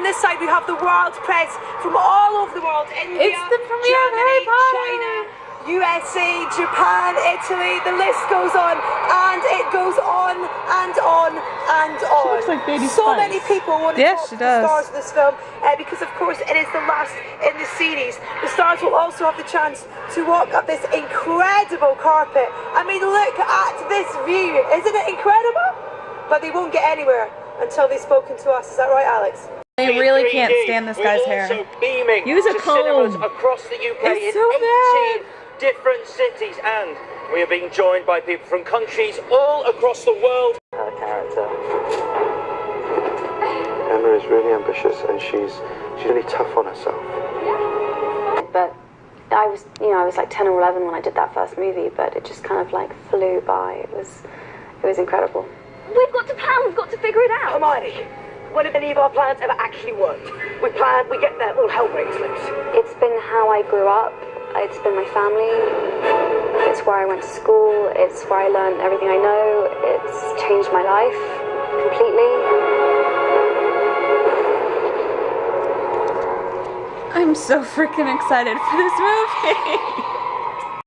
this side we have the world press from all over the world. India, it's the premiere of Harry Germany, Potter. China, USA, Japan, Italy, the list goes on and it goes on and on and on. She looks like Baby so Spice. many people want to talk to the stars of this film because of course it is the last in the series. The stars will also have the chance to walk up this incredible carpet. I mean, look at this view. Isn't it incredible? But they won't get anywhere until they've spoken to us. Is that right, Alex? They really can't stand this guy's hair. Use a comb. Across the UK it's in so 18 bad. different cities, and we are being joined by people from countries all across the world. Her character, Emma, is really ambitious, and she's really tough on herself. But I was like 10 or 11 when I did that first movie, but it just kind of like flew by. It was incredible. We've got to plan, we've got to figure it out. Hermione, when have any of our plans ever actually worked? We plan, we get there, all hell breaks loose. It's been how I grew up. It's been my family. It's where I went to school. It's where I learned everything I know. It's changed my life completely. I'm so freaking excited for this movie.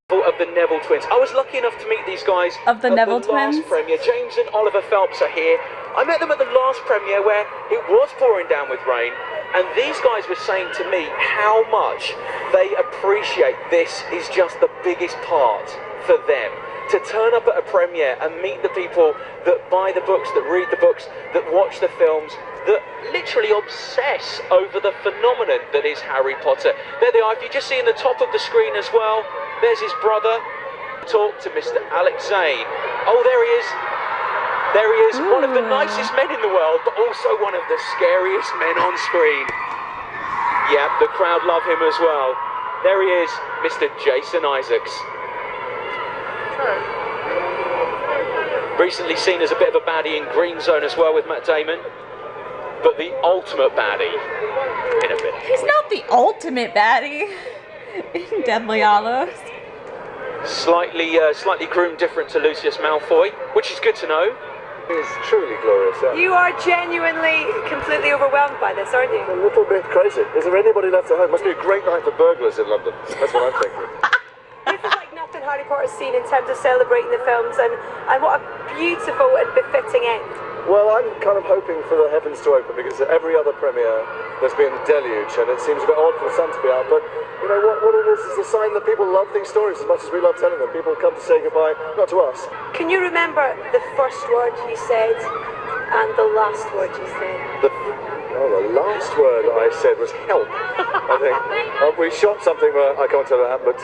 Of the Neville twins. I was lucky enough to meet these guys of the Neville twins. Twins. Premiere. James and Oliver Phelps are here. I met them at the last premiere where it was pouring down with rain, and these guys were saying to me how much they appreciate this is just the biggest part for them. To turn up at a premiere and meet the people that buy the books, that read the books, that watch the films, that literally obsess over the phenomenon that is Harry Potter. There they are. If you just see in the top of the screen as well, there's his brother. Talk to Mr. Alex Zane. Oh, there he is. There he is, one of the nicest men in the world, but also one of the scariest men on screen. Yeah, the crowd love him as well. There he is, Mr. Jason Isaacs. Recently seen as a bit of a baddie in Green Zone as well with Matt Damon. But the ultimate baddie in a bit. He's not the ultimate baddie in Deathly Hallows. Slightly groomed different to Lucius Malfoy, which is good to know. It's truly glorious. You are genuinely completely overwhelmed by this, aren't you? A little bit crazy. Is there anybody left at home? Must be a great night for burglars in London. That's what I'm thinking. This is like nothing Harry Potter's seen in terms of celebrating the films, and what a beautiful and befitting end. Well, I'm kind of hoping for the heavens to open, because at every other premiere there's been a deluge, and it seems a bit odd for the sun to be out, but you know what it is a sign that people love these stories as much as we love telling them. People come to say goodbye, not to us. Can you remember the first word you said and the last word you said? The last word I said was help, I think. We shot something, I can't tell you that, but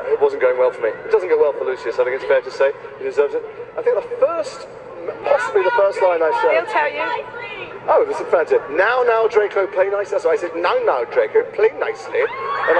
it wasn't going well for me. It doesn't go well for Lucius, I think it's fair to say. He deserves it. I think possibly the first line I said. He'll tell you. Oh, this is fantastic. Now, Draco, play nicely. So I said, now, Draco, play nicely. And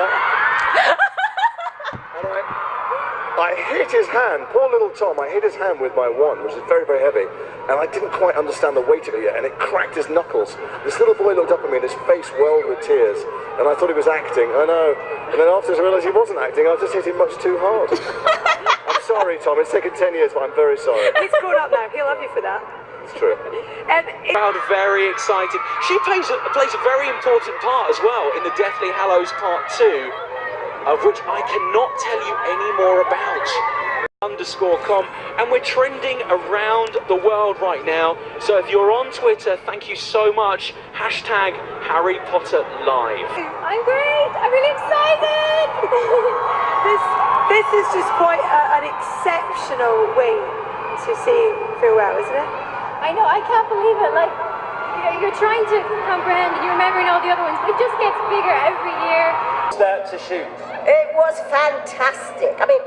I hit his hand, poor little Tom, I hit his hand with my wand, which is very, very heavy, and I didn't quite understand the weight of it yet, and it cracked his knuckles. This little boy looked up at me and his face welled with tears, and I thought he was acting, I know. And then afterwards I realised he wasn't acting, I just hit him much too hard. I'm sorry, Tom, it's taken 10 years, but I'm very sorry. He's grown up now, he'll love you for that. It's true. Crowd very excited. She plays a very important part as well in the Deathly Hallows Part 2, of which I cannot tell you any more about. _com, and we're trending around the world right now. So if you're on Twitter, thank you so much. # Harry Potter Live. I'm great. I'm really excited. this is just quite an exceptional way to see farewell, isn't it? I know, I can't believe it. Like, you're trying to comprehend, you're remembering all the other ones, but it just gets bigger every year. Start to shoot. It was fantastic. I mean,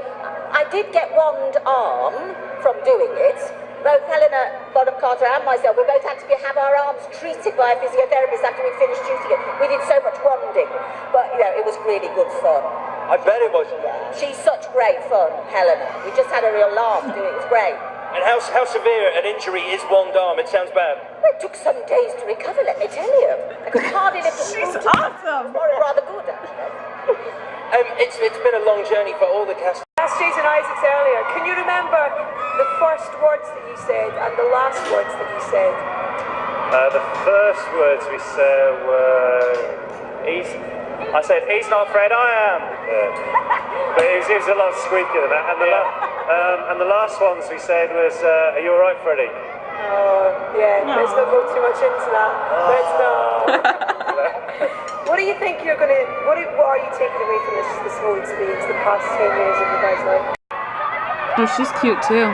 I did get one arm from doing it. Both Helena Bonham Carter and myself, we both had to have our arms treated by a physiotherapist after we finished shooting it. We did so much wanding, but you know, it was really good fun. I bet it was. She's such great fun, Helena. We just had a real laugh doing it. It was great. And how severe an injury is one arm? It sounds bad. Well, it took some days to recover, let me tell you. I could hardly lift a spoon. She's awesome. Rather good, actually. It's been a long journey for all the cast. I asked Jason Isaacs earlier, can you remember the first words that you said and the last words that you said? The first words we said were, I said, he's not afraid, I am. But it was a lot squeakier than that. And the last ones we said was, are you alright, Freddie? Yeah, let's not go too much into that. Let's not. What do you think you're gonna? What are you taking away from this whole experience, the past 10 years of your guys' life? Oh, she's cute too.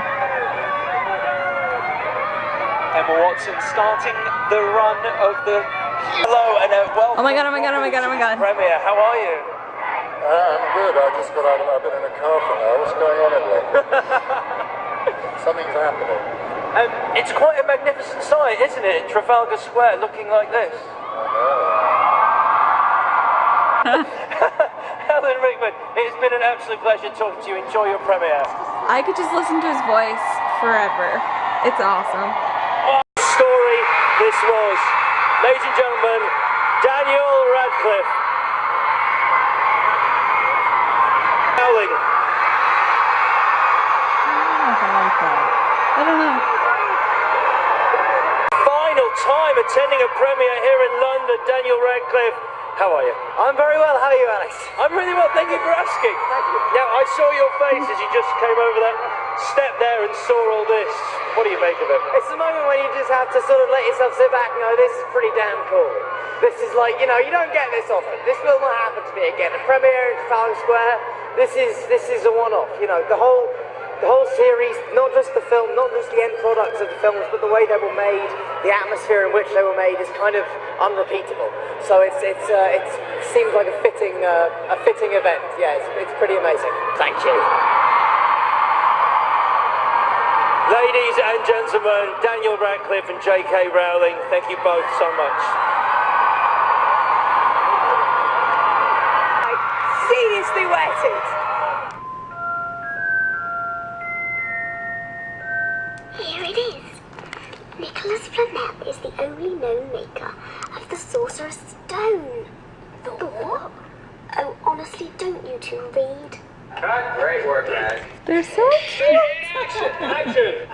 Emma Watson starting the run of the. Hello and welcome. Oh my god! Oh my god! Oh my god! Oh my god! Premier, how are you? I'm good. I just got out of. I've been in a car for an hour. What's going on everywhere? Something's happening. It's quite a magnificent sight, isn't it? Trafalgar Square looking like this. Alan Rickman, it's been an absolute pleasure talking to you. Enjoy your premiere. I could just listen to his voice forever. It's awesome. What a story this was. Ladies and gentlemen, Daniel Radcliffe. Howling. I don't know. Final time attending a premiere here in London, Daniel Radcliffe. How are you? I'm very well. How are you, Alex? I'm really well, thank you for asking. Thank you. Now, I saw your face as you just came over that step there and saw all this. What do you make of it? It's the moment when you just have to sort of let yourself sit back and go, this is pretty damn cool. This is like, you know, you don't get this often. This will not happen to me again. A premiere in Trafalgar Square, this is a one-off. You know, the whole series, not just the film, not just the end products of the films, but the way they were made, the atmosphere in which they were made is kind of unrepeatable. So it seems like a fitting event. Yeah, it's pretty amazing. Thank you. Ladies and gentlemen, Daniel Radcliffe and J.K. Rowling, thank you both so much. Seriously wetted. Here it is. Nicholas Flamel is the only known maker of the Sorcerer's Stone. The what? Oh, honestly, don't you two read? Great work, guys. They're so cute. Action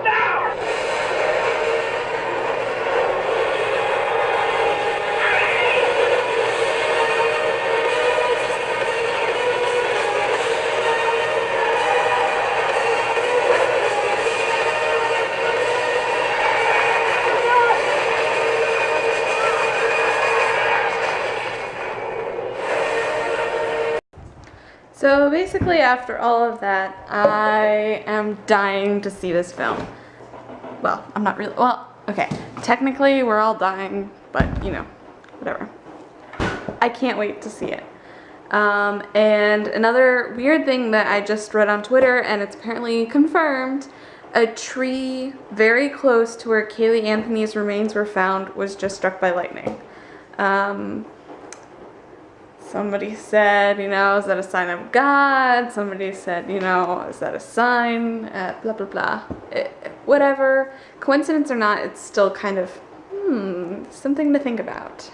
now! So basically, after all of that, I am dying to see this film. Well, I'm not really, well, okay. Technically, we're all dying, but, you know, whatever. I can't wait to see it. And another weird thing that I just read on Twitter, and it's apparently confirmed, a tree very close to where Kaylee Anthony's remains were found was just struck by lightning. Somebody said, you know, is that a sign of God? Somebody said, you know, is that a sign? Blah, blah, blah. Whatever. Coincidence or not, it's still kind of, something to think about.